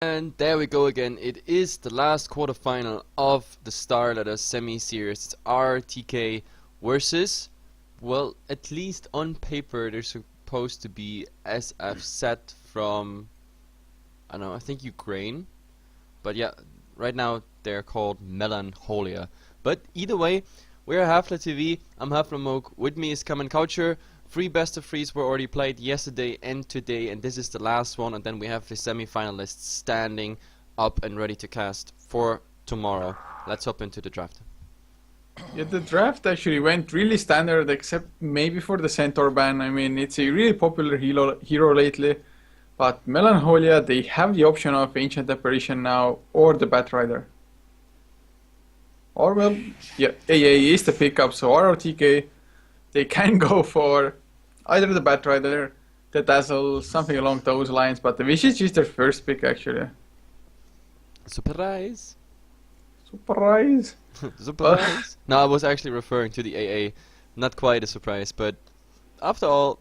And there we go again. It is the last quarterfinal of the Starladder semi-series. It's RTK versus, well, at least on paper, they're supposed to be SFZ from, I don't know, I think Ukraine. But yeah, right now they're called Melancholia. But either way, we're Heflatv. I'm Heflatv. With me is Common Culture. 3 best of 3s were already played yesterday and today, and this is the last one, and then we have the semi-finalists standing up and ready to cast for tomorrow. Let's hop into the draft. Yeah, the draft actually went really standard, except maybe for the Centaur ban. I mean, it's a really popular hero lately, but Melancholia, they have the option of Ancient Apparition now, or the Batrider. Or, well, yeah, AA is the pickup, so ROTK, they can go for either the Batrider, the Dazzle, something along those lines, but the Visage is their first pick actually. Surprise! Surprise! Surprise! No, I was actually referring to the AA. Not quite a surprise, but after all,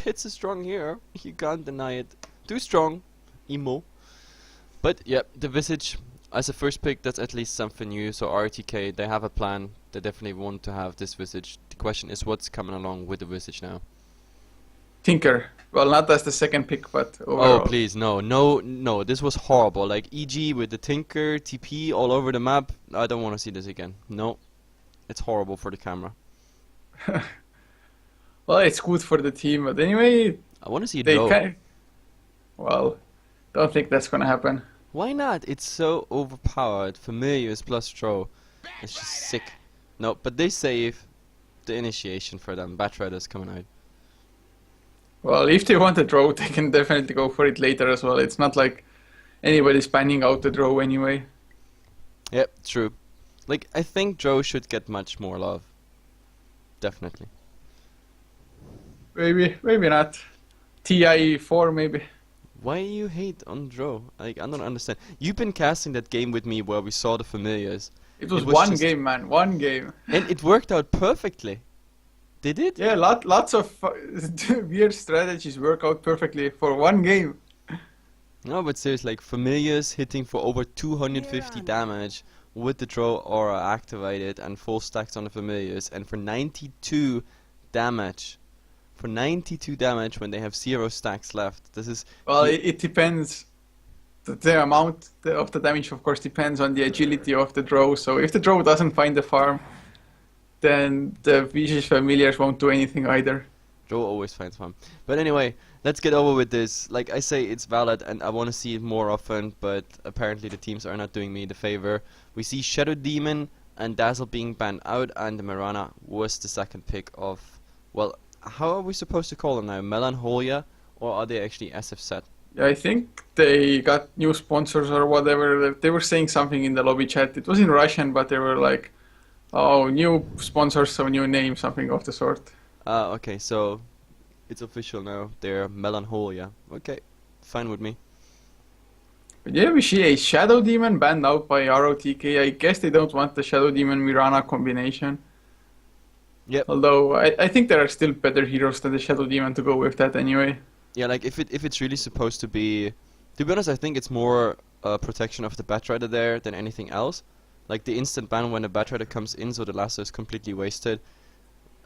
it's a strong hero. You can't deny it. Too strong. Emo. But yeah, the Visage as a first pick, that's at least something new. So RTK, they have a plan. They definitely want to have this Visage. The question is what's coming along with the Visage now? Tinker. Well, not as the second pick, but overall. Oh, please, no. This was horrible. Like, EG with the Tinker, TP all over the map. I don't want to see this again. No. It's horrible for the camera. Well, it's good for the team, but anyway, I want to see it they go. can. Well, don't think that's gonna happen. Why not? It's so overpowered. Familiars plus throw. It's just sick. No, but they save the initiation for them. Batrider's coming out. Well, if they want a draw, they can definitely go for it later as well. It's not like anybody's panning out the draw anyway. Yep, true. Like, I think Joe should get much more love. Definitely. Maybe not. TI4 maybe. Why you hate on Joe? Like, I don't understand. You've been casting that game with me where we saw the familiars. It was one game, man. One game. And it worked out perfectly. Did it? Yeah, lots of weird strategies work out perfectly for one game. No, but seriously, like, familiars hitting for over 250 damage with the draw aura activated and full stacks on the familiars, and for 92 damage. For 92 damage when they have 0 stacks left. This is... Well, it depends. The amount of the damage, of course, depends on the agility of the draw. So if the draw doesn't find the farm, then the Visage familiars won't do anything either. Joe always finds fun. But anyway, let's get over with this. Like I say, it's valid and I want to see it more often, but apparently the teams are not doing me the favor. We see Shadow Demon and Dazzle being banned out, and the Mirana was the second pick of, well, how are we supposed to call them now? Melancholia, or are they actually SFZ? Yeah, I think they got new sponsors or whatever. They were saying something in the lobby chat. It was in Russian, but they were like, oh, new sponsors, so new name, something of the sort. Okay, so it's official now. They're Melancholia. Okay, fine with me. But yeah, we see a Shadow Demon banned out by ROTK. I guess they don't want the Shadow Demon Mirana combination. Yep. Although I think there are still better heroes than the Shadow Demon to go with that anyway. Yeah, like if it's really supposed to be honest, I think it's more protection of the Batrider there than anything else. Like the instant ban when a Batrider comes in, so the lasso is completely wasted.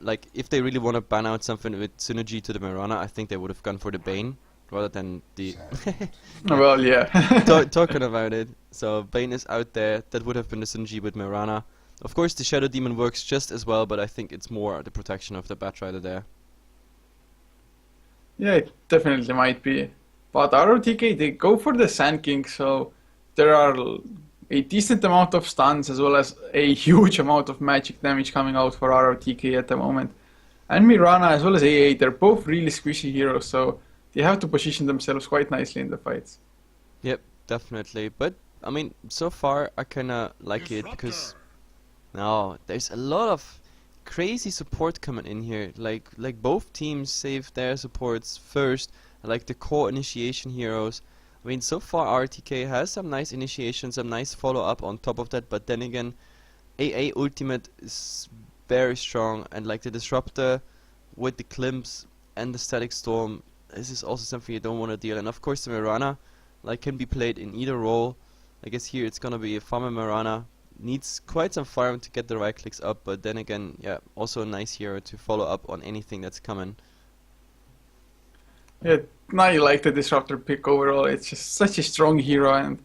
Like if they really want to ban out something with synergy to the Mirana, I think they would have gone for the Bane rather than the. Well, yeah. Talking about it, so Bane is out there. That would have been the synergy with Mirana. Of course, the Shadow Demon works just as well, but I think it's more the protection of the Batrider there. Yeah, it definitely might be. But ROTK, they go for the Sand King, so there are a decent amount of stuns as well as a huge amount of magic damage coming out for ROTK at the moment. And Mirana as well as AA, they're both really squishy heroes, so they have to position themselves quite nicely in the fights. Yep, definitely. But, I mean, so far I kinda like it because... No, there's a lot of crazy support coming in here. Like both teams save their supports first. Like the core initiation heroes. I mean, so far RTK has some nice initiation, some nice follow up on top of that. But then again, AA ultimate is very strong, and like the disruptor with the Climps and the static storm, this is also something you don't want to deal. And of course the Mirana, like can be played in either role. I guess here it's gonna be a farmer Mirana. Needs quite some farm to get the right clicks up, but then again, yeah, also a nice hero to follow up on anything that's coming. Yeah, I like the Disruptor pick overall. It's just such a strong hero, and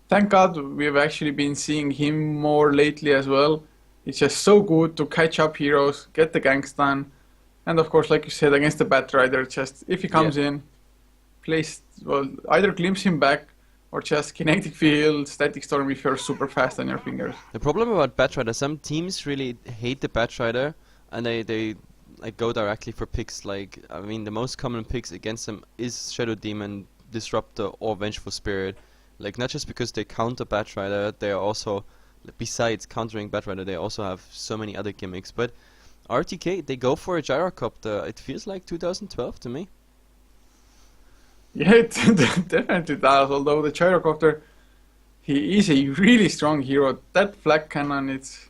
thank God we've actually been seeing him more lately as well. It's just so good to catch up heroes, get the ganks done, and of course, like you said, against the Batrider, just if he comes in, place, well, either glimpse him back or just kinetic field, static storm if you're super fast on your fingers. The problem about Batrider, some teams really hate the Batrider, and they like go directly for picks. Like, I mean, the most common picks against them is Shadow Demon, Disruptor, or Vengeful Spirit. Like, not just because they counter Batrider, they are also, besides countering Batrider, they also have so many other gimmicks. But RTK, they go for a Gyrocopter. It feels like 2012 to me. Yeah, it definitely does. Although the Gyrocopter, he is a really strong hero. That flag cannon, it's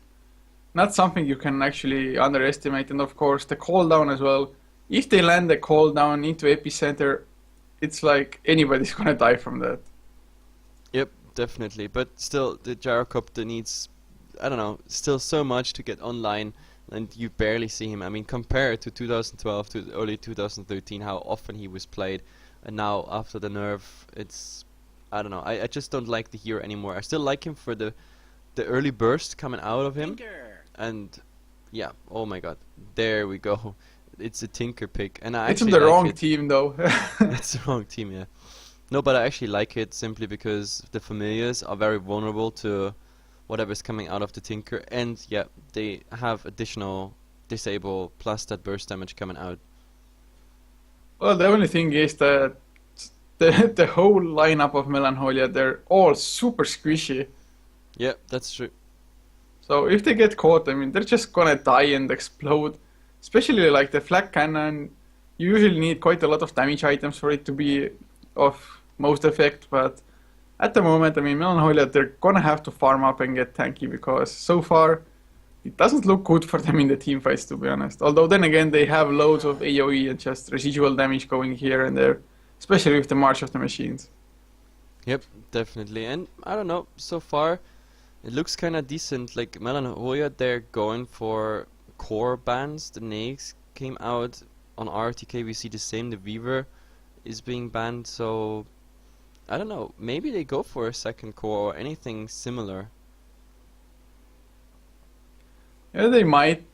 not something you can actually underestimate. And of course, the cooldown as well. If they land the cooldown into epicenter, it's like anybody's gonna die from that. Yep, definitely. But still, the Gyrocopter needs, I don't know, still so much to get online, and you barely see him. I mean, compare to 2012 to early 2013, how often he was played. And now, after the nerf, it's, I don't know, I just don't like the hero anymore. I still like him for the early burst coming out of him. And, yeah, oh my god, there we go. It's a Tinker pick. And I It's on actually the like wrong it. team though. It's the wrong team, yeah. No, but I actually like it simply because the familiars are very vulnerable to whatever's coming out of the Tinker. And, yeah, they have additional disable plus that burst damage coming out. Well, the only thing is that the whole lineup of Melancholia, they're all super squishy. Yeah, that's true. So if they get caught, I mean, they're just gonna die and explode. Especially like the flag cannon, you usually need quite a lot of damage items for it to be of most effect. But at the moment, I mean, Melancholia, they're gonna have to farm up and get tanky because so far it doesn't look good for them in the team fights, to be honest. Although then again, they have loads of AoE and just residual damage going here and there, especially with the March of the Machines. Yep, definitely. And I don't know, so far it looks kind of decent. Like Melancholia, they're going for core bans. The Nags came out on RTK. We see the same. The Weaver is being banned. So I don't know. Maybe they go for a second core or anything similar. Yeah, they might.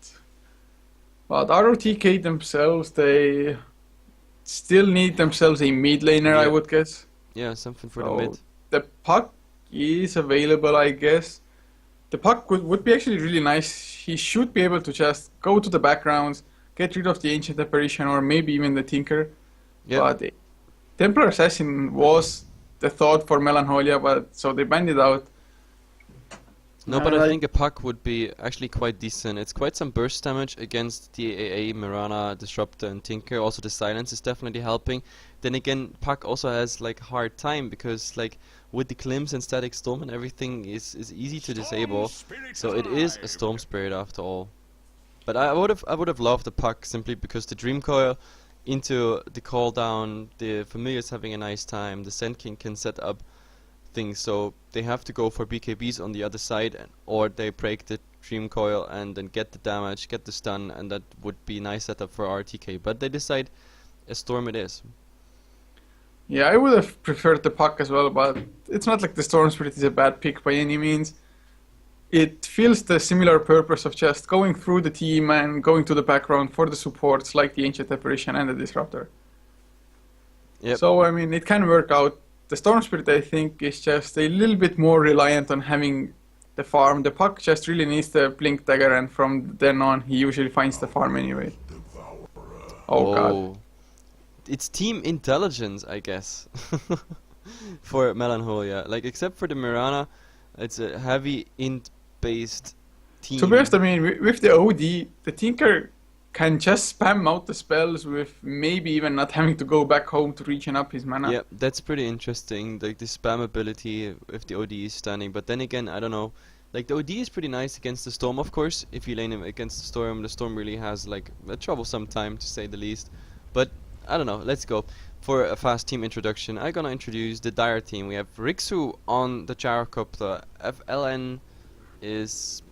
But ROTK themselves, they still need themselves a mid laner, I Yeah. would guess. Yeah, something for the So mid. the puck is available, I guess. The puck would be actually really nice. He should be able to just go to the backgrounds, get rid of the Ancient Apparition, or maybe even the Tinker. Yep. But Templar Assassin was the thought for Melancholia, but so they banned it out. No, but I Like- think a puck would be actually quite decent. It's quite some burst damage against the AA, Mirana, Disruptor, and Tinker. Also, the silence is definitely helping. Then again, puck also has like hard time because like with the Glimpse and Static Storm and everything is easy to disable. So it is a Storm Spirit after all. But I would have loved the puck simply because the Dream Coil into the call down, the familiars having a nice time, the Sand King can set up things, so they have to go for BKBs on the other side, or they break the Dream Coil and then get the damage, get the stun, and that would be a nice setup for RTK. But they decide a Storm it is. Yeah, I would have preferred the puck as well, but it's not like the Storm Spirit is a bad pick by any means. It feels the similar purpose of just going through the team and going to the background for the supports like the Ancient Apparition and the Disruptor. Yep. So, I mean, it can work out. The Storm Spirit, I think, is just a little bit more reliant on having the farm. The puck just really needs the Blink Dagger, and from then on, he usually finds the farm anyway. Oh god. It's team intelligence, I guess, for Melancholia. Like, except for the Mirana, it's a heavy int-based team. To be honest, I mean, with the OD, the Tinker can just spam out the spells with maybe even not having to go back home to regen up his mana. Yeah, that's pretty interesting. Like the spam ability if the OD is standing. But then again, I don't know. Like the OD is pretty nice against the Storm, of course. If you lane him against the Storm really has like a troublesome time to say the least. But I don't know. Let's go. for a fast team introduction, I'm gonna introduce the Dire team. We have Riksu on the Gyrocopter, FLN is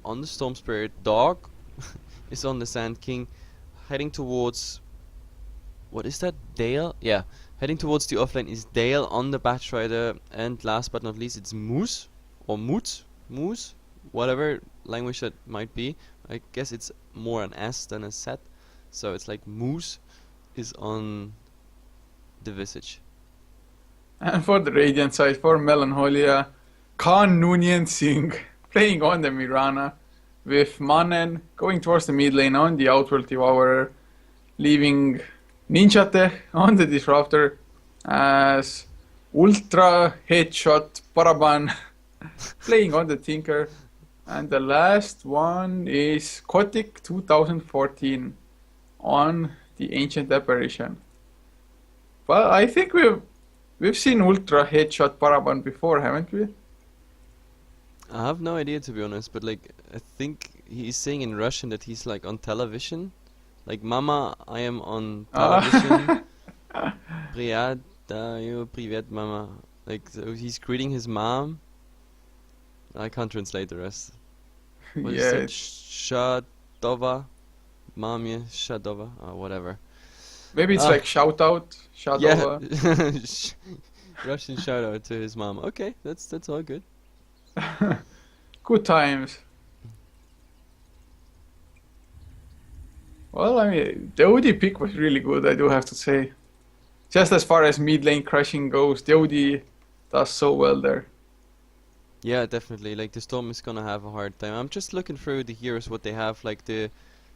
on the Storm Spirit, Dog is on the Sand King, heading towards, what is that, Dale? Yeah, heading towards the offlane is Dale on the Batrider, and last but not least it's Moose, or Moose, whatever language that might be. I guess it's more an S than a Z, so it's like Moose is on the Visage. And for the Radiant side, for Melancholia, Khan Noonien Singh playing on the Mirana, with Manen going towards the mid lane on the Outworld Devourer, leaving Ninja Tech on the Disruptor as Ultra Headshot Paraban playing on the Tinker. And the last one is Kotick 2014 on the Ancient Apparition. Well, I think we've seen Ultra Headshot Paraban before, haven't we? I have no idea, to be honest, but like I think he's saying in Russian that he's like on television, like "Mama, I am on television." Привет, Mama. Like so he's greeting his mom. I can't translate the rest. What is it? Shadova, Mamie Shadova, or whatever. Maybe it's like shout out, Shadova. Yeah, Russian shout out to his mom. Okay, that's all good. Good times. Well, I mean, the OD pick was really good, I do have to say. Just as far as mid lane crushing goes, the OD does so well there. Yeah, definitely. Like the Storm is gonna have a hard time. I'm just looking through the heroes what they have. Like the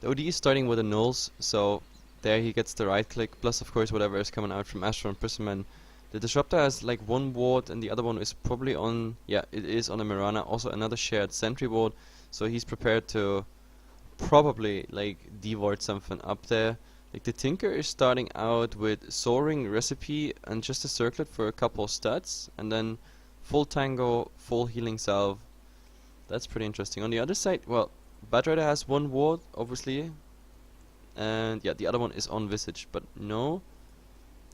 OD is starting with the nulls, so there he gets the right click. Plus, of course, whatever is coming out from Astro and Prism. The Disruptor has like one ward, and the other one is probably on. Yeah, it is on a Mirana. Also another shared sentry ward, so he's prepared to probably like devoid something up there. Like the Tinker is starting out with Soaring Recipe and just a Circlet for a couple of stats, and then full Tango, full Healing Salve. That's pretty interesting. On the other side, well, Batrider has one ward, obviously, and yeah, the other one is on Visage, but no,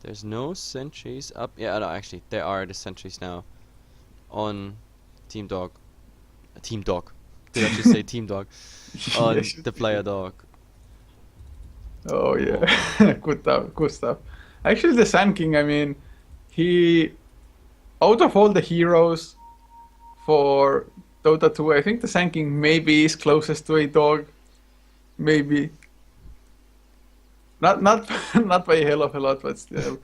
there's no sentries up. Yeah, no, actually, there are the sentries now on Team Dog. Team Dog. Did I just say Team Dog? On Yes. the player Dog. Oh yeah, good stuff. Actually, the Sand King, I mean, he, out of all the heroes for Dota 2, I think the Sand King maybe is closest to a dog. Maybe. Not not by a hell of a lot, but still.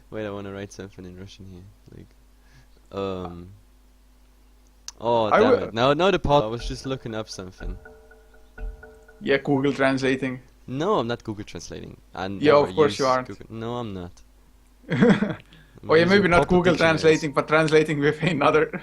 Wait, I wanna write something in Russian here. Like, oh, I damn w- it. Now the part. I was just looking up something. Yeah, Google translating. No, I'm not Google translating. Yeah, of course you aren't. Google. No, I'm not. Oh yeah, Using maybe not proper Google dictionaries. translating, but translating with another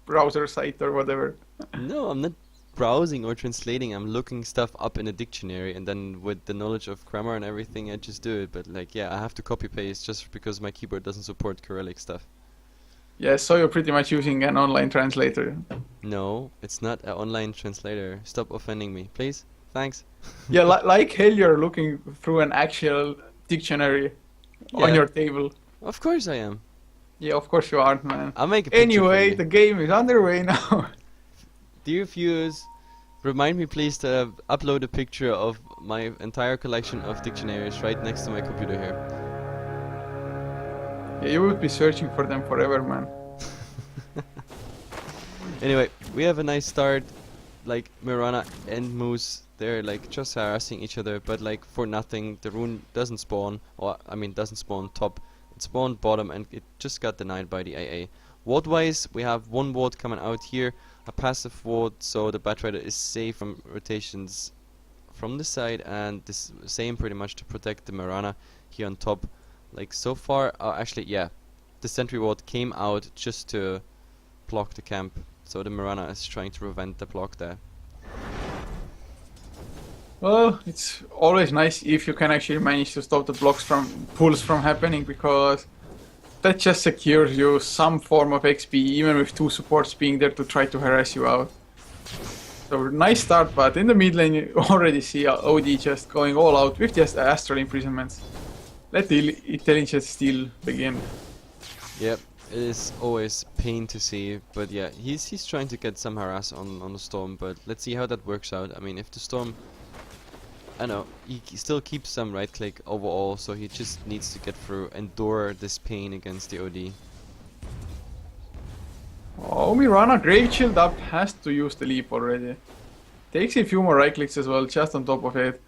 browser site or whatever. No, I'm not browsing or translating. I'm looking stuff up in a dictionary, and then with the knowledge of grammar and everything, I just do it. But like, yeah, I have to copy paste just because my keyboard doesn't support Cyrillic stuff. Yeah, so you're pretty much using an online translator. No, it's not an online translator. Stop offending me, please. Thanks. Yeah, like hell you're looking through an actual dictionary Yeah. on your table. Of course I am. Yeah, of course you aren't, man. I'll make a picture for Anyway, you. the game is underway now. Dear viewers, remind me please to upload a picture of my entire collection of dictionaries right next to my computer here. Yeah, you would be searching for them forever, man. Anyway, we have a nice start. Like Mirana and Moose, they're like just harassing each other, but like for nothing. The rune doesn't spawn, or I mean doesn't spawn top. It spawned bottom, and it just got denied by the AA. Ward wise, we have one ward coming out here, a passive ward, so the Batrider is safe from rotations from the side, and this same pretty much to protect the Mirana here on top. Like so far, actually, yeah, the sentry ward came out just to block the camp, so the Mirana is trying to prevent the block there. Well, it's always nice if you can actually manage to stop the pulls from happening, because that just secures you some form of XP, even with two supports being there to try to harass you out. So nice start, but in the mid lane you already see OD just going all out with just Astral Imprisonments. Let the intelligent steal begin. Yep, it is always pain to see, but yeah, he's trying to get some harass on the storm, but let's see how that works out. I mean, if the storm, I know, he still keeps some right click overall, so he just needs to get through, endure this pain against the OD. Oh, Mirana, Grave Shield up, has to use the leap already. Takes a few more right clicks as well, just on top of it.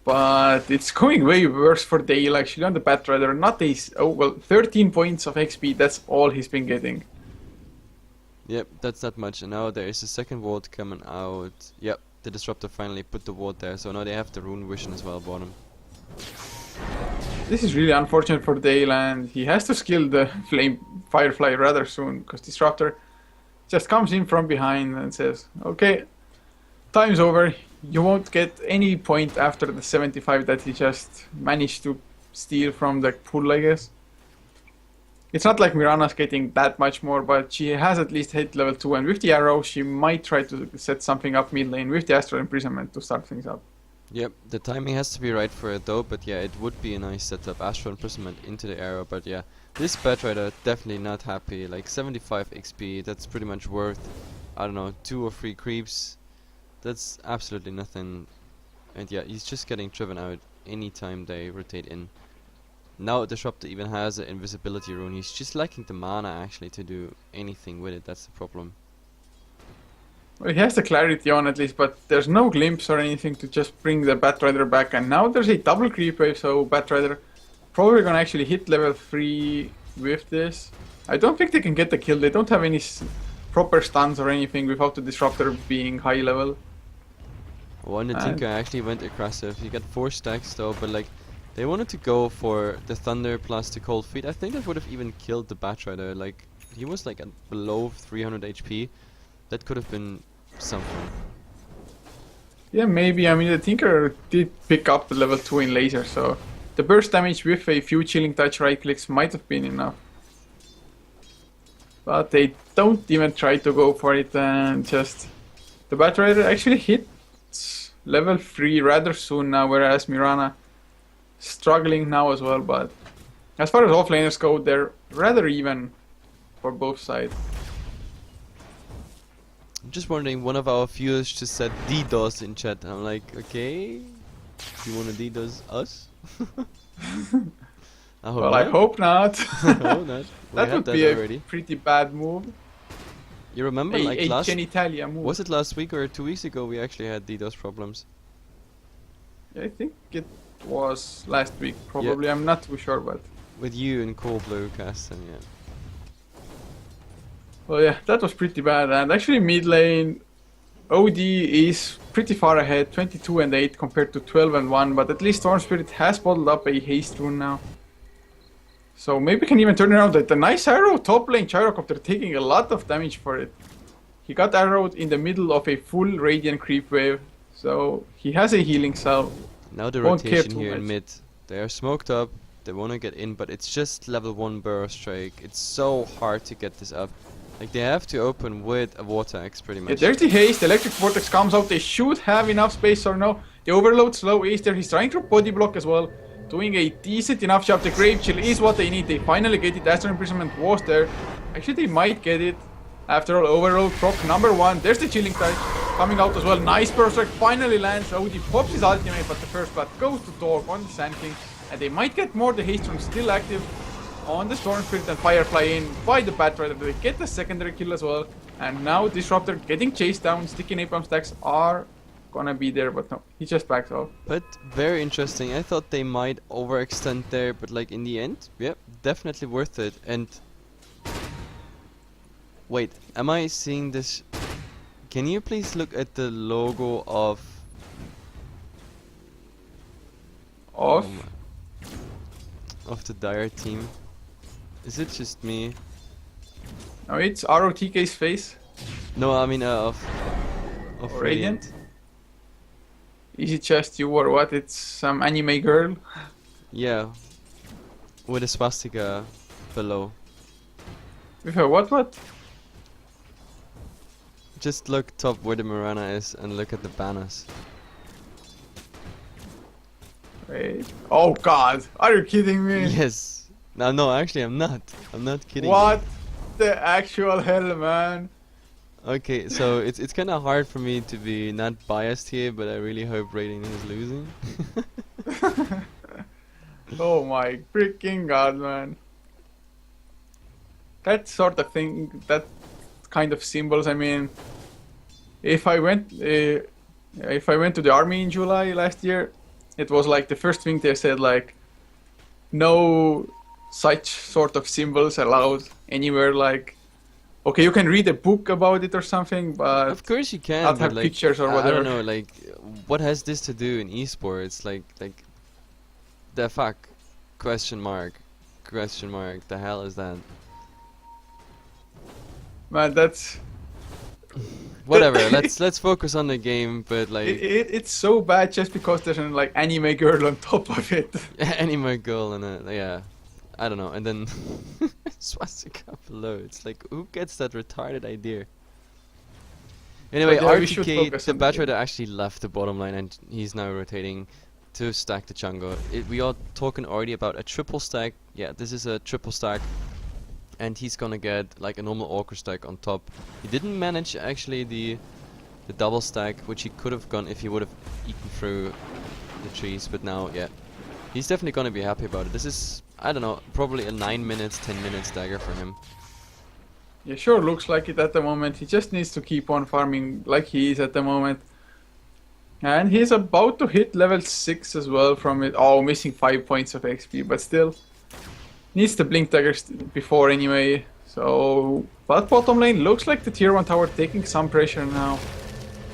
But it's going way worse for Dale actually on the Batrider. Not a. Oh, well, 13 points of XP, that's all he's been getting. Yep, that's not much, and now there is a second ward coming out. Yep, the Disruptor finally put the ward there, so now they have the Rune Vision as well bottom. This is really unfortunate for Dale, and he has to skill the Firefly rather soon, because Disruptor just comes in from behind and says, okay, time's over. You won't get any point after the 75 that he just managed to steal from the pool, I guess. It's not like Mirana's getting that much more, but she has at least hit level 2, and with the arrow, she might try to set something up mid lane with the Astral Imprisonment to start things up. Yep, the timing has to be right for it though, but yeah, it would be a nice setup. Astral Imprisonment into the arrow, but yeah, this Batrider definitely not happy. Like 75 XP, that's pretty much worth, I don't know, 2 or 3 creeps. That's absolutely nothing. And yeah, he's just getting driven out anytime they rotate in. Now Disruptor even has an invisibility rune. He's just lacking the mana actually to do anything with it. That's the problem. Well, he has the clarity on at least, but there's no glimpse or anything to just bring the Batrider back. And now there's a double creep wave, so Batrider probably gonna actually hit level 3 with this. I don't think they can get the kill. They don't have any proper stuns or anything without the Disruptor being high level. One, the Tinker actually went aggressive. He got 4 stacks though, but like they wanted to go for the Thunder plus the Cold Feet. I think that would have even killed the Batrider. Like he was like at below 300 HP. That could have been something. Yeah, maybe. I mean, the Tinker did pick up the level 2 in laser, so the burst damage with a few Chilling Touch right clicks might have been enough. But they don't even try to go for it, and just the Batrider actually hits level 3 rather soon now, whereas Mirana struggling now as well. But as far as offlaners go, they're rather even for both sides. I'm just wondering, one of our viewers just said DDoS in chat. I'm like, okay, you wanna DDoS us? I hope Well, not. I hope not. I hope not. That would be a pretty bad move. You remember, A like last genitalia move. was it last week or 2 weeks ago? We actually had DDoS problems. I think it was last week, probably. I'm not too sure, but With you and Cold Blue cast, and yeah. well, yeah, that was pretty bad. And actually, mid lane, OD is pretty far ahead, 22 and 8 compared to 12 and 1. But at least Storm Spirit has bottled up a haste rune now, so maybe we can even turn around. The nice arrow top lane Gyrocopter taking a lot of damage for it. He got arrowed in the middle of a full Radiant creep wave, so he has a healing cell. Now the Won't care rotation too here in much. mid. They are smoked up. They want to get in, but it's just level 1 Burrow Strike. It's so hard to get this up. Like they have to open with a Vortex pretty Yeah, much. there's the haste. Electric Vortex comes out. They should have enough space or no. The overload slow is there. He's trying to body block as well. Doing a decent enough job. The Grave Chill is what they need. They finally get it. Astral Imprisonment was there. Actually, they might get it. After all, overload proc number 1. There's the Chilling Touch coming out as well. Nice Burst Strike finally lands. OD pops his ultimate, but the first blood goes to Torg on the Sand King. And they might get more. The haste rune still active on the Storm Spirit and Firefly in by the Batrider. They get the secondary kill as well. And now Disruptor getting chased down. Sticky Napalm stacks are gonna be there, but no, he just backs off. But very interesting. I thought they might overextend there, but like in the end, yep, definitely worth it. And wait, am I seeing this? Can you please look at the logo of Off. Of the Dire team? Is it just me? No, it's ROTK's face. No, I mean of Radiant. Is it just you or what? It's some anime girl. Yeah, with a swastika below. With a what? Just look top where the Mirana is and look at the banners. Wait. Oh god, are you kidding me? Yes. No, no, actually, I'm not. I'm not kidding you. What the actual hell, man? Okay, so it's kind of hard for me to be not biased here, but I really hope Rating is losing. Oh my freaking god, man. That sort of thing, that kind of symbols. I mean, if I went, if I went to the army in July last year, it was like the first thing they said, like, no such sort of symbols allowed anywhere. Like, okay, you can read a book about it or something, but Of course you can, not but have like pictures or I whatever. don't know, like what has this to do in esports? Like the fuck? Question mark? Question mark? The hell is that? Man, that's Whatever. Let's focus on the game, but like it's so bad just because there's an like anime girl on top of it. anime girl and yeah, I don't know, and then swastika below. It's like who gets that retarded idea? Anyway, But yeah, we should RTK, focus the on the Batrider game. actually left the bottom line and he's now rotating to stack the jungle. We are talking already about a triple stack. Yeah, this is a triple stack. And he's gonna get like a normal Orca stack on top. He didn't manage actually the double stack, which he could have gone if he would have eaten through the trees. But now, yeah, he's definitely gonna be happy about it. This is, I don't know, probably a 9 minutes, 10 minutes dagger for him. Yeah, sure looks like it at the moment. He just needs to keep on farming like he is at the moment. And he's about to hit level 6 as well from it. Oh, missing 5 points of XP, but still. Needs the blink daggers before anyway. So, but bottom lane looks like the tier 1 tower taking some pressure now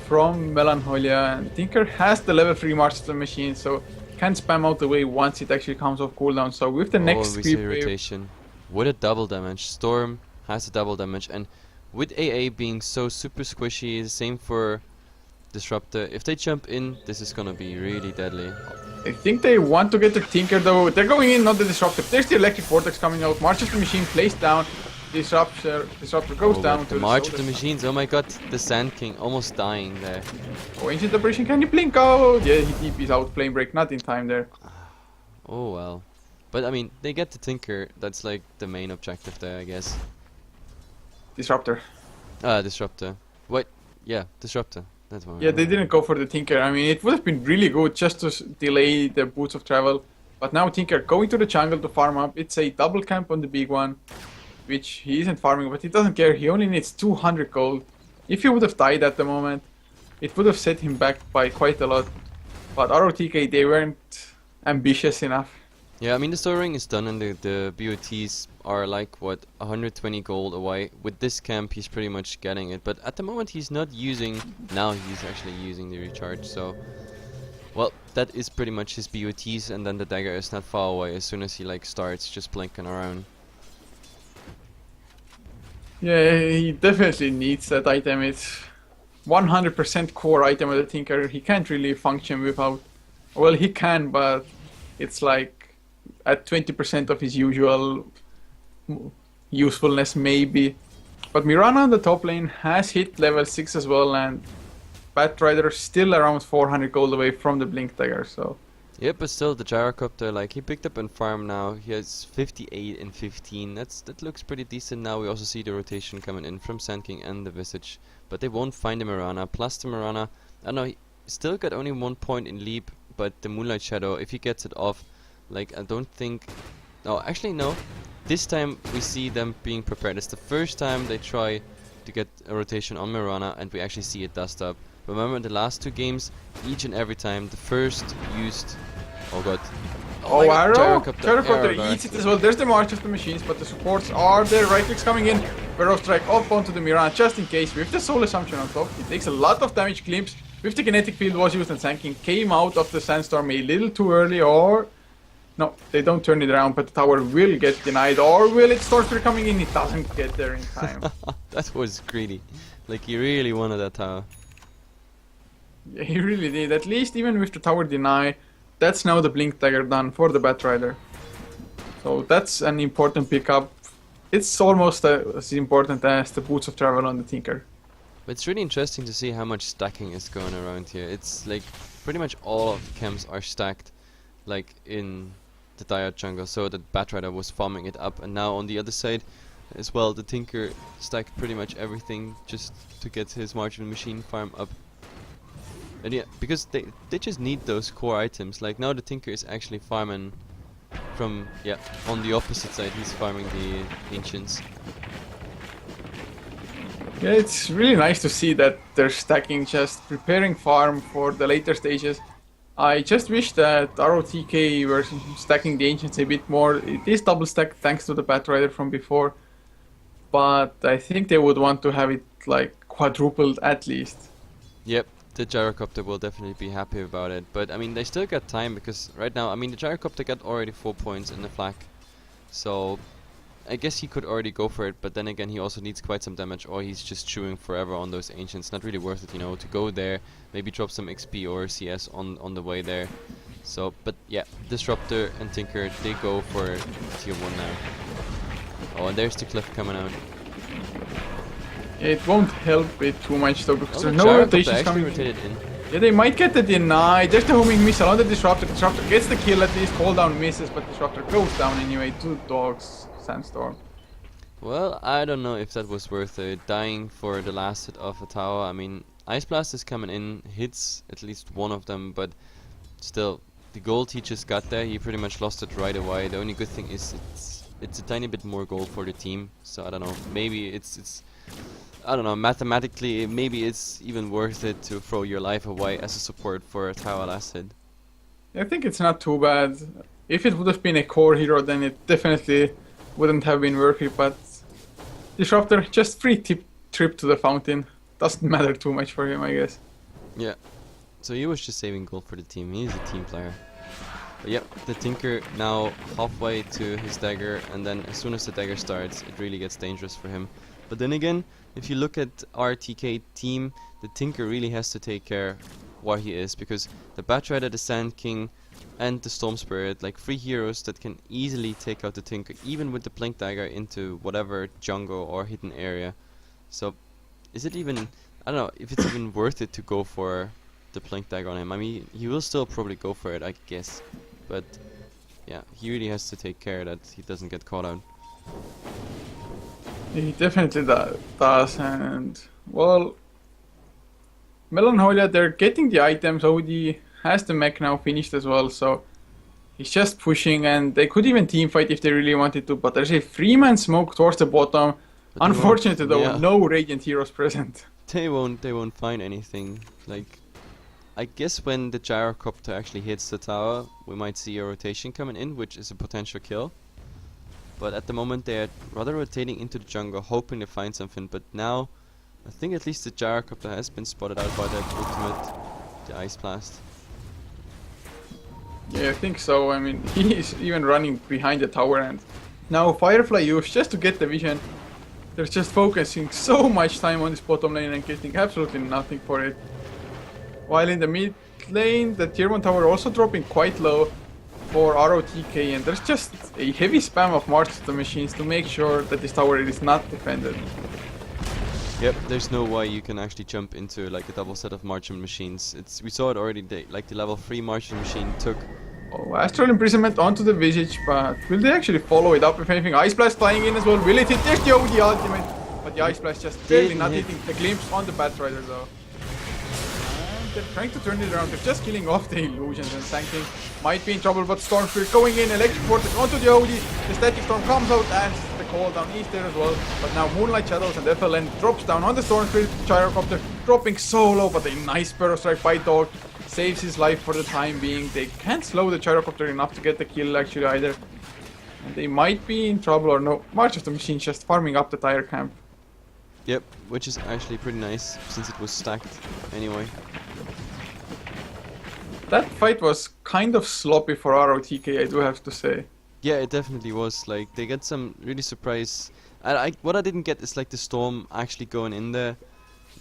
from Melancholia. And Tinker has the level 3 March of the Machine, so can spam out the wave once it actually comes off cooldown. So with the next We creep see wave, rotation with a double damage. Storm has a double damage, and with AA being so super squishy, same for Disruptor. If they jump in, this is gonna be really deadly. I think they want to get the Tinker though. They're going in, not the Disruptor. There's the Electric Vortex coming out. March of the Machine placed down. Disruptor goes down But to the March of Solar the Machines. Oh my god, the Sand King almost dying there. Oh, Ancient Aberration, can you blink out? Yeah, he TP's out. Flame Break, not in time there. Oh well. But I mean, they get the Tinker. That's like the main objective there, I guess. Disruptor. Disruptor. Wait, yeah, Disruptor. That's what. Yeah, they didn't go for the Tinker. I mean, it would have been really good just to delay the Boots of Travel. But now Tinker going to the jungle to farm up. It's a double camp on the big one, which he isn't farming, but he doesn't care. He only needs 200 gold. If he would have died at the moment, it would have set him back by quite a lot. But ROTK, they weren't ambitious enough. Yeah, I mean the story ring is done and the BOTs are like what 120 gold away. With this camp he's pretty much getting it, but at the moment he's not using, now he's actually using the recharge, so well, that is pretty much his BOTs, and then the dagger is not far away as soon as he like starts just blinking around. Yeah, he definitely needs that item. It's 100% core item of the Tinker. He can't really function without, well, he can, but it's like at 20% of his usual usefulness maybe. But Mirana on the top lane has hit level 6 as well, and Batrider still around 400 gold away from the Blink Dagger, so... Yeah, but still the Gyrocopter, like he picked up on farm now, he has 58 and 15, that looks pretty decent now. We also see the rotation coming in from Sand King and the Visage, but they won't find the Mirana, plus the Mirana, I don't know, he still got only 1 point in leap, but the Moonlight Shadow, if he gets it off, like I don't think, no, actually no, this time we see them being prepared. It's the first time they try to get a rotation on Mirana and we actually see it dust up. Remember in the last 2 games, each and every time the first used, oh god, Oh, Arrow! Gyrocopter Gyrocopter eats it as well. There's the March of the Machines, but the supports are there. Right clicks coming in. Barrow Strike off onto the Mirana just in case. With the Soul Assumption on top, it takes a lot of damage. Glimpse with the Kinetic Field was used and Sand King came out of the Sandstorm a little too early, or... No, they don't turn it around, but the tower will get denied. Or will it? Storm Spirit coming in, it doesn't get there in time. That was greedy, like he really wanted that tower. Yeah, he really did. At least even with the tower deny, that's now the Blink Dagger done for the Batrider. So that's an important pickup. It's almost as important as the Boots of Travel on the Tinker. But it's really interesting to see how much stacking is going around here. It's like pretty much all of the camps are stacked. like in the dire jungle, so that Batrider was farming it up, and now on the other side as well, the Tinker stacked pretty much everything just to get his marginal machine farm up. And yeah, because they just need those core items. Like now the Tinker is actually farming from, yeah, on the opposite side, he's farming the Ancients. Yeah, it's really nice to see that they're stacking, just preparing farm for the later stages. I just wish that ROTK were stacking the Ancients a bit more. It is double stacked thanks to the Batrider from before, but I think they would want to have it like quadrupled at least. Yep, the Gyrocopter will definitely be happy about it, but I mean they still got time, because right now, I mean the Gyrocopter got already 4 points in the flak, so I guess he could already go for it, but then again he also needs quite some damage, or he's just chewing forever on those Ancients. Not really worth it, you know, to go there, maybe drop some XP or CS on the way there. So, but yeah, Disruptor and Tinker, they go for tier 1 now. Oh, and there's the cliff coming out. It won't help it too much though, because Oh, there's the no Gyrocopter rotations actually coming. rotated in. Yeah, they might get the deny. There's the homing missile on the Disruptor. Disruptor gets the kill at least. Cooldown misses, but Disruptor goes down anyway. 2 dogs, Sandstorm. Well, I don't know if that was worth it, dying for the last hit of a tower. I mean, Ice Blast is coming in, hits at least one of them, but still, the gold he just got there, he pretty much lost it right away. The only good thing is it's a tiny bit more gold for the team, so I don't know, maybe it's I don't know, mathematically, maybe it's even worth it to throw your life away as a support for a tower last hit. I think it's not too bad. If it would have been a core hero, then it definitely wouldn't have been worth it, but Disruptor, just free trip to the fountain. Doesn't matter too much for him, I guess. Yeah, so he was just saving gold for the team, he's a team player. But yep, the Tinker now halfway to his dagger, and then as soon as the dagger starts, it really gets dangerous for him. But then again, if you look at our TK team, the Tinker really has to take care where he is, because the Batrider, the Sand King, and the Storm Spirit, like 3 heroes that can easily take out the Tinker, even with the Blink Dagger into whatever jungle or hidden area. So, is it even, I don't know, if it's even worth it to go for the Blink Dagger on him. I mean, he will still probably go for it, I guess. But, yeah, he really has to take care that he doesn't get caught out. He definitely does, and well, Melancholia, they're getting the items. OD has the mech now finished as well, so he's just pushing, and they could even teamfight if they really wanted to, but there's a 3-man smoke towards the bottom. But Unfortunately though, yeah. no Radiant heroes present. They won't find anything. Like, I guess when the Gyrocopter actually hits the tower, we might see a rotation coming in, which is a potential kill. But at the moment they're rather rotating into the jungle, hoping to find something. But now, I think at least the Gyrocopter has been spotted out by that ultimate, the Ice Blast. Yeah, I think so. I mean, he is even running behind the tower, and now Firefly used just to get the vision. They're just focusing so much time on this bottom lane and getting absolutely nothing for it. While in the mid lane, the tier 1 tower also dropping quite low for ROTK, and there's just a heavy spam of March of the Machines to make sure that this tower is not defended. Yep, there's no way you can actually jump into like a double set of Marching Machines. We saw it already, like the level 3 Marching Machine took. Oh, Astral Imprisonment onto the Visage, but will they actually follow it up? If anything, Ice Blast flying in as well. Will it hit? There's the OD ultimate, but the Ice Blast just barely not hitting the glimpse on the Batrider though. And they're trying to turn it around. They're just killing off the illusions, and Sand King might be in trouble, but Storm Spirit going in, Electric Vortex onto the OD. The Static Storm comes out, and the cooldown is there as well. But now Moonlight Shadows and FLN drops down on the Storm Spirit. Gyrocopter dropping so low, but a nice Sparrow Strike by Dog saves his life for the time being. They can't slow the Gyrocopter enough to get the kill actually either. And they might be in trouble, or no. March of the Machine just farming up the tire camp. Yep, which is actually pretty nice since it was stacked anyway. That fight was kind of sloppy for ROTK, I do have to say. Yeah, it definitely was. Like, they get some really surprise. What I didn't get is like the Storm actually going in there,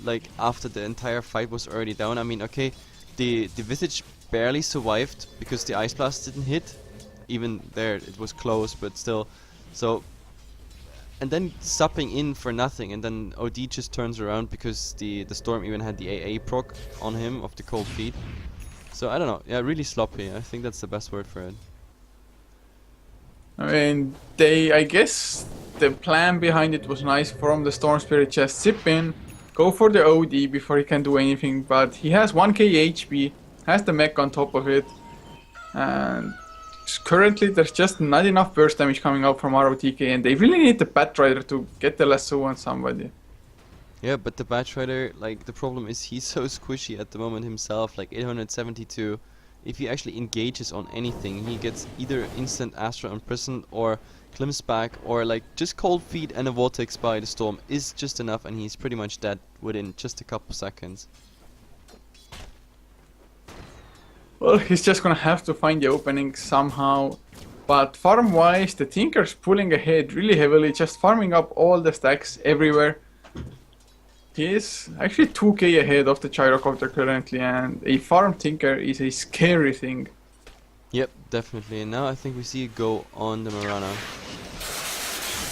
like after the entire fight was already down. I mean, okay, the Visage barely survived because the Ice Blast didn't hit. Even there, it was close, but still. So, and then supping in for nothing, and then OD just turns around because the Storm even had the AA proc on him of the cold feet. So I don't know. Yeah, really sloppy. I think that's the best word for it. I mean, I guess the plan behind it was nice from the Storm Spirit. Just zip in, go for the OD before he can do anything, but he has 1k HP, has the mech on top of it, and currently there's just not enough burst damage coming out from Rotk, and they really need the Batrider to get the lasso on somebody. Yeah, but the Batrider, like, the problem is he's so squishy at the moment himself, like 872. If he actually engages on anything, he gets either instant Astra imprisoned or Klims back, or like just cold feet and a vortex by the storm is just enough, and he's pretty much dead within just a couple seconds. Well, he's just gonna have to find the opening somehow. But farm-wise, the Tinker's pulling ahead really heavily, just farming up all the stacks everywhere. He is actually 2k ahead of the Gyrocopter currently, and a farm Tinker is a scary thing. Yep, definitely. And now I think we see it go on the Marana.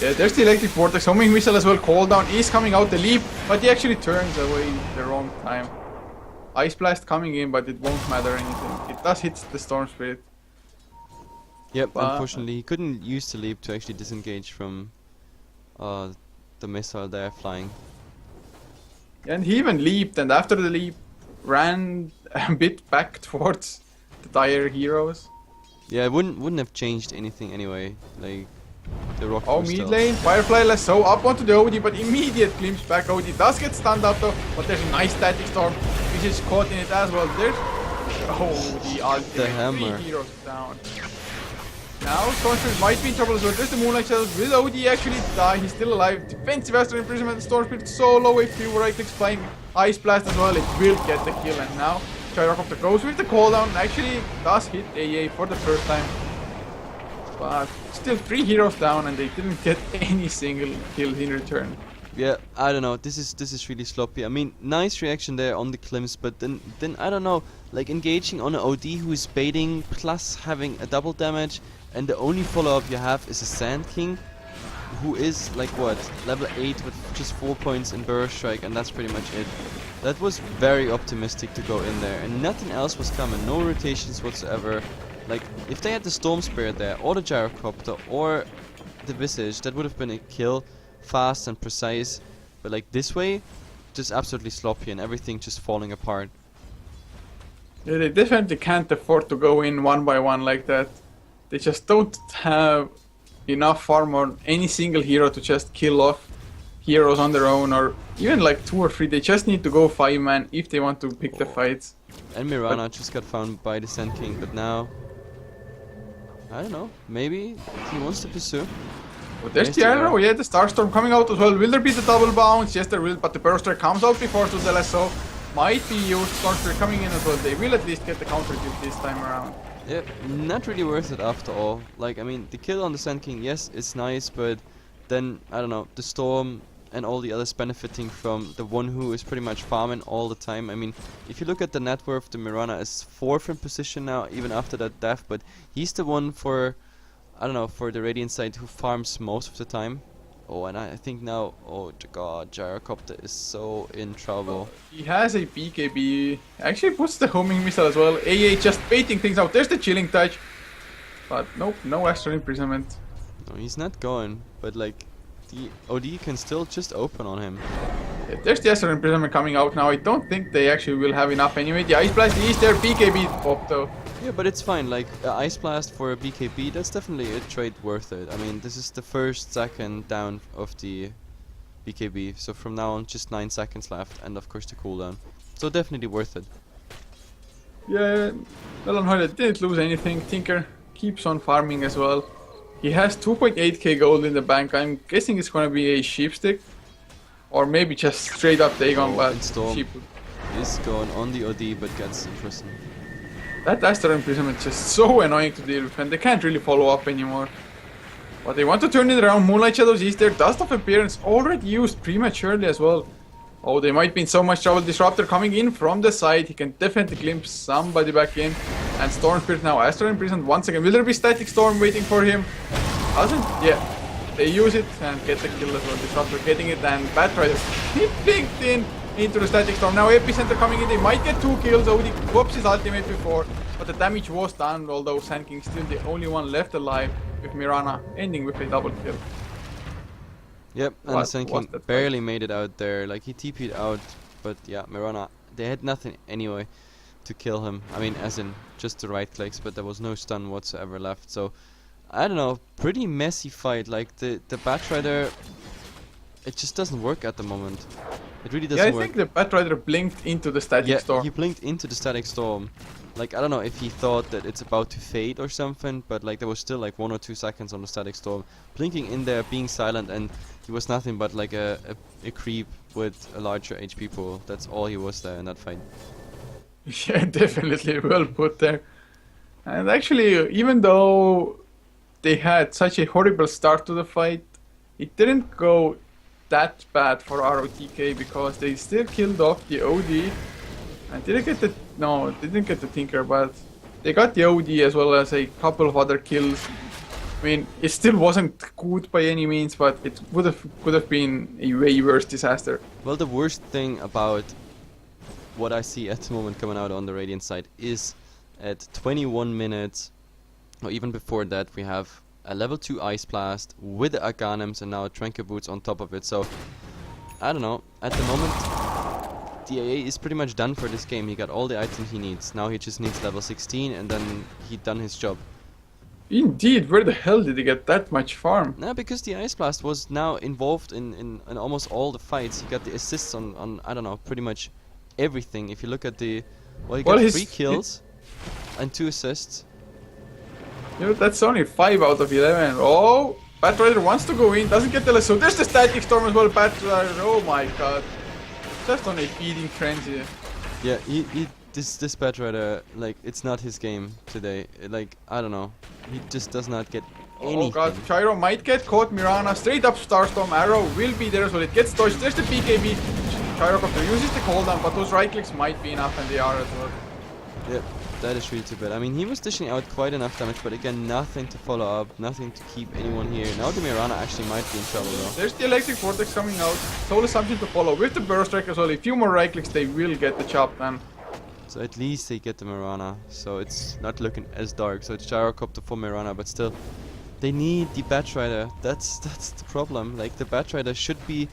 Yeah, there's the Electric Vortex, homing missile as well, cooldown is coming out the leap, but he actually turns away the wrong time. Ice Blast coming in, but it won't matter anything. It does hit the Storm Spirit. Yep, unfortunately he couldn't use the leap to actually disengage from the missile there flying. And he even leaped, and after the leap, ran a bit back towards the dire heroes. Yeah, it wouldn't have changed anything anyway. Like the Rotk. Oh, mid lane, Firefly lasso up onto the OD, but immediate glimpse back. OD does get stunned up though, but there's a nice static storm, which is caught in it as well. There's the ultimate. hammer. 3 heroes down. Now Storm Spirit might be in trouble as well. There's the Moonlight Shadows. Will OD actually die? He's still alive. Defensive Astral Imprisonment. Storm Spirit so low HP. Right clicks flying Ice Blast as well. It will get the kill, and now Gyrocopter goes with the cooldown. Actually does hit AA for the first time. But still 3 heroes down, and they didn't get any single kill in return. Yeah, I don't know. This is really sloppy. I mean, nice reaction there on the Klims, but then I don't know. Like engaging on an OD who is baiting plus having a double damage, and the only follow-up you have is a Sand King, who is like what, level 8 with just 4 points in Burst Strike, and that's pretty much it. That was very optimistic to go in there, and nothing else was coming. No rotations whatsoever. Like if they had the Storm Spirit there, or the Gyrocopter, or the Visage, that would have been a kill. Fast and precise, but like this way, just absolutely sloppy and everything just falling apart. Yeah, they definitely can't afford to go in one by one like that. They just don't have enough farm on any single hero to just kill off heroes on their own, or even like 2 or 3. They just need to go 5-man if they want to pick the fights. And Mirana just got found by the Sand King, but now I don't know, maybe he wants to pursue. But there's the arrow, yeah, the Starstorm coming out as well. Will there be the double bounce? Yes, there will, but the Burst Strike comes out before, so the lasso might be used. Storm Spirit coming in as well. They will at least get the counter kill this time around. Yeah, not really worth it after all. Like, I mean, the kill on the Sand King, yes, it's nice, but then, I don't know, the Storm and all the others benefiting from the one who is pretty much farming all the time. I mean, if you look at the net worth, the Mirana is 4th in position now, even after that death, but he's the one for, I don't know, for the Radiant side who farms most of the time. Oh, and I think now, oh god, Gyrocopter is so in trouble. He has a BKB, actually puts the homing missile as well. AA just baiting things out. There's the chilling touch, but nope, no Astral Imprisonment. No, he's not going, but like, the OD can still just open on him. Yeah, there's the Astral Imprisonment coming out now. I don't think they actually will have enough anyway. The Ice Blast is there, BKB pop though. Yeah, but it's fine, like, Ice Blast for a BKB, that's definitely a trade worth it. I mean, this is the first second down of the BKB, so from now on just 9 seconds left, and of course the cooldown. So definitely worth it. Yeah, Melonhead didn't lose anything. Tinker keeps on farming as well. He has 2.8k gold in the bank. I'm guessing it's gonna be a Sheepstick, or maybe just straight up Dagon, but Storm Sheep. is going on the OD, but gets imprisoned. That Astral Imprisonment is just so annoying to deal with, and they can't really follow up anymore. But they want to turn it around. Moonlight Shadows is there. Dust of Appearance already used prematurely as well. Oh, they might be in so much trouble. Disruptor coming in from the side. He can definitely glimpse somebody back in. And Storm Spirit now Astral Imprisoned once again. Will there be Static Storm waiting for him? Doesn't? Yeah. They use it and get the kill as well. Disruptor getting it, and Batrider he picked in into the static storm. Now Epicenter coming in, they might get 2 kills. OD whoops his ultimate before, but the damage was done, although Sand King still the only one left alive, with Mirana ending with a double kill. Yep, and Sand King barely made it out there. Like, he TP'd out, but yeah, Mirana, they had nothing anyway to kill him. I mean, as in just the right clicks, but there was no stun whatsoever left. So, I don't know, pretty messy fight. Like, the Batrider, it just doesn't work at the moment. It really doesn't work. Yeah, I think the Batrider blinked into the static storm. Yeah, he blinked into the static storm. Like, I don't know if he thought that it's about to fade or something, but like there was still like 1 or 2 seconds on the static storm. Blinking in there, being silent, and he was nothing but like a creep with a larger HP pool. That's all he was there in that fight. Yeah, definitely well put there. And actually, even though they had such a horrible start to the fight, it didn't go that bad for ROTK because they still killed off the OD and didn't get the Tinker, but they got the OD as well as a couple of other kills. I mean, it still wasn't good by any means, but it could have been a way worse disaster. Well, the worst thing about what I see at the moment coming out on the Radiant side is at 21 minutes, or even before that, we have a level 2 Ice Blast with the Aghanim's and now Tranquil Boots on top of it. So, I don't know, at the moment, DAA is pretty much done for this game. He got all the items he needs. Now he just needs level 16 and then he done his job. Indeed, where the hell did he get that much farm? No, because the Ice Blast was now involved in almost all the fights. He got the assists on I don't know, pretty much everything. If you look at the... Well, he got 3 kills and 2 assists. You know, that's only 5 out of 11. Oh, Batrider wants to go in, doesn't get the lasso. There's the static storm as well, Batrider. Oh my god. Just on a feeding frenzy. Yeah, this Batrider, like, it's not his game today. Like, I don't know. He just does not get anything. Oh god, Gyro might get caught. Mirana, straight up Starstorm. Arrow will be there as well. It gets dodged. There's the BKB. Gyrocopter uses the cooldown, but those right clicks might be enough, and they are as well. Yep. That is really too bad. I mean, he was dishing out quite enough damage, but again, nothing to follow up, nothing to keep anyone here. Now the Mirana actually might be in trouble though. There's the Electric Vortex coming out. Soul Assumption to follow. With the Burst Strike as well, a few more right clicks, they will get the job done. So at least they get the Mirana, so it's not looking as dark. So it's Gyrocopter for Mirana, but still, they need the Batrider. That's the problem. Like, the Batrider should be,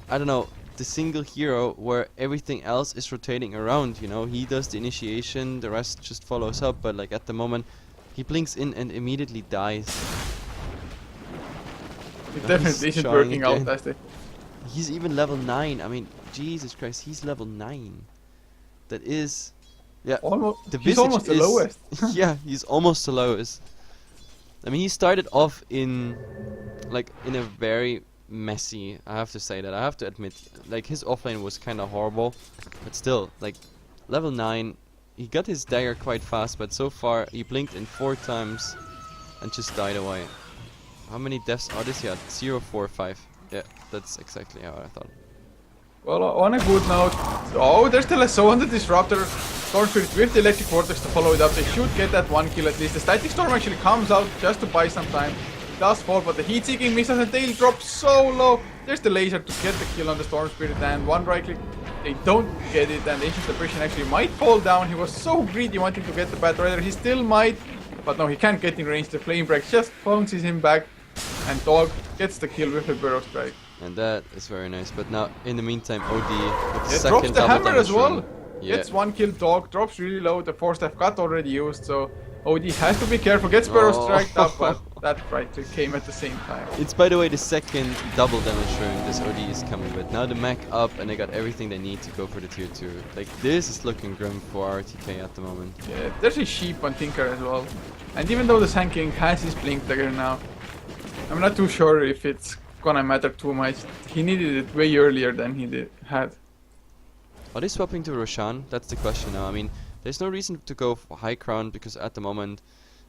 I don't know, the single hero where everything else is rotating around, you know. He does the initiation, the rest just follows up, but like at the moment he blinks in and immediately dies. It definitely isn't working out, does it? He's even level 9. I mean, Jesus Christ, he's level 9. That is, yeah, he's almost the lowest. Yeah, he's almost the lowest. I mean, he started off in a very messy, I have to say that, I have to admit, like, his offlane was kind of horrible, but still, like, level 9, he got his dagger quite fast, but so far he blinked in 4 times and just died away. How many deaths are this? Yeah, 0, 4, 5. Yeah, that's exactly how I thought. Well, on a good note, oh, there's the lasso on the Disruptor. Storm Spirit with the Electric Vortex to follow it up. They should get that 1 kill at least. The Static Storm actually comes out just to buy some time. Does fall, but the Heat Seeking misses and tail drops so low. There's the laser to get the kill on the Storm Spirit, and one right click, they don't get it, and Ancient Depression actually might fall down. He was so greedy wanting to get the Batrider, he still might, but no, he can't get in range. The Flame Break just bounces him back, and Dog gets the kill with a Burrow Strike. And that is very nice, but now, in the meantime, OD with the second drops the double hammer damage as well. rune. Yeah. Gets 1 kill, Dog, drops really low, the 4-staff got already used, so OD has to be careful, gets Burrow Strike up, but that right click came at the same time. It's, by the way, the second double damage rune this OD is coming with. Now the mech up, and they got everything they need to go for the tier 2. Like, this is looking grim for RTK at the moment. Yeah, there's a sheep on Tinker as well. And even though the Sand King has his Blink Dagger now, I'm not too sure if it's gonna matter too much. He needed it way earlier than he had. Are they swapping to Roshan? That's the question now. I mean, there's no reason to go for high crown because at the moment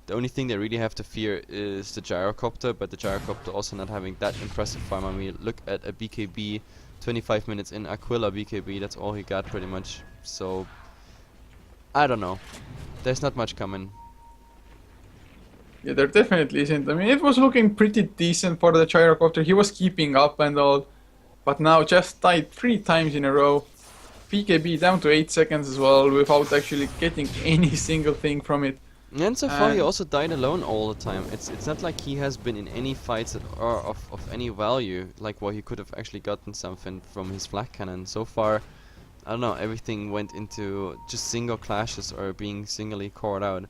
the only thing they really have to fear is the Gyrocopter, but the Gyrocopter also not having that impressive farm. I mean, look at a BKB 25 minutes in, Aquila BKB, that's all he got pretty much. So, I don't know. There's not much coming. Yeah, there definitely isn't. I mean, it was looking pretty decent for the Gyrocopter. He was keeping up and all. but now just died 3 times in a row. PKB down to 8 seconds as well, without actually getting any single thing from it. And so far he And also died alone all the time. It's not like he has been in any fights that are of any value, like where he could have actually gotten something from his flak cannon. So far, I don't know, everything went into just single clashes or being singly caught out.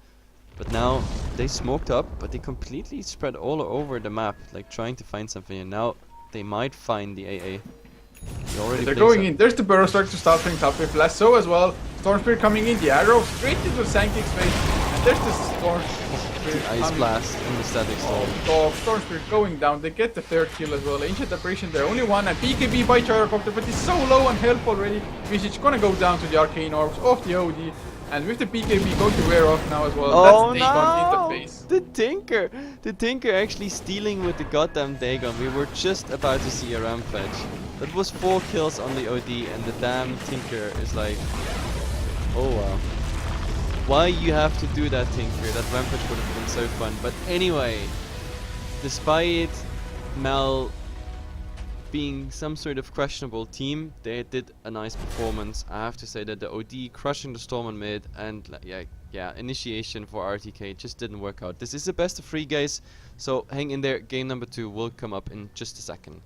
But now they smoked up, but they completely spread all over the map, like trying to find something, and now they might find the AA. They already they're placed going it. in. There's the Burrow Strike to start things up with Lasso as well. Storm Spirit coming in, the arrow straight into Sanking's face. And there's the Storm Spirit The ice coming. blast and the static storm. Oh, Storm Spirit going down. They get the third kill as well. Ancient Apparition there, only one. And BKB by Gyrocopter, but he's so low on health already. Visage gonna go down to the Arcane Orbs of the OD. And with the BKB going to wear off now as well. Oh That's Dagon no! in the face. The Tinker actually stealing with the goddamn Dagon. We were just about to see a rampage. That was 4 kills on the OD, and the damn Tinker is like, oh wow. Why you have to do that, Tinker? That rampage would have been so fun. But anyway, despite MEL being some sort of questionable team, they did a nice performance. I have to say that the OD crushing the Storm on mid and yeah, initiation for RTK just didn't work out. This is the best of 3, guys, so hang in there. Game number 2 will come up in just a second.